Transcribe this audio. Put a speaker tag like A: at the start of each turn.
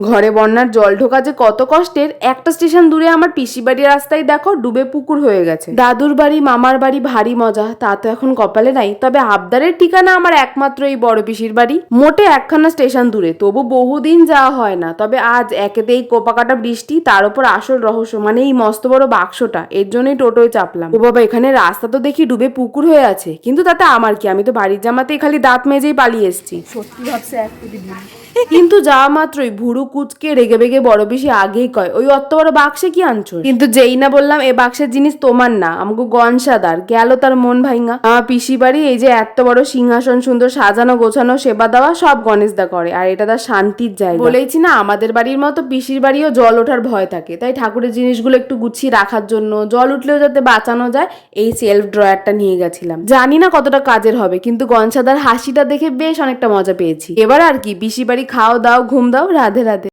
A: ঘরে বন্যার জল ঢোকা যে কত কষ্টের, একটা স্টেশন দূরে আমার পিসি বাড়ির রাস্তায় দেখো ডুবে পুকুর হয়ে গেছে। দাদুর বাড়ি মামার বাড়ি ভারী মজা, তা তো এখন কপালে নাই। তবে আবদারের ঠিকানা আমার একমাত্র এই বড় পিসির বাড়ি, মোটে একখানা স্টেশন দূরে, তবু বহুদিন যাওয়া হয় না। তবে আজ একেতে এই কোপাকাটা বৃষ্টি, তার উপর আসল রহস্য মানে এই মস্ত বড় বাক্সটা, এর জন্যই টোটোয় চাপলাম। ও বাবা, এখানে রাস্তা তো দেখি ডুবে পুকুর হয়ে আছে, কিন্তু তাতে আমার কি, আমি তো বাড়ির জামাতেই খালি দাঁত মেজেই পালিয়ে এসেছি। সত্যি ভাবছে এক কোটি দিন। কিন্তু যাওয়া মাত্রই ভুরু কুচকে রেগে বেগে বড় বেশি আগেই কয়, ওই অত বড় বাক্সে কি আনছো? কিন্তু যেই না বললাম এ বাক্সের জিনিস তোমার না, আমাকে গনসাদার, গেল তার মন ভাইঙ্গা। আমার পিসি বাড়ি এই যে এত বড় সিংহাসন সুন্দর সাজানো গোছানো সেবা দেওয়া সব গণেশদা করে, আর এটা তার শান্তির জায়গা। বলেইছি না আমাদের বাড়ির মতো পিসির বাড়িও জল ওঠার ভয় থাকে, তাই ঠাকুরের জিনিসগুলো একটু গুছিয়ে রাখার জন্য, জল উঠলেও যাতে বাঁচানো যায়, এই সেলফ ড্রয়ারটা নিয়ে গেছিলাম। জানি না কতটা কাজের হবে, কিন্তু গনসাদার হাসিটা দেখে বেশ অনেকটা মজা পেয়েছি। এবার আর কি, পিসি বাড়ি খাও দাও ঘুম দাও, রাধে রাধে।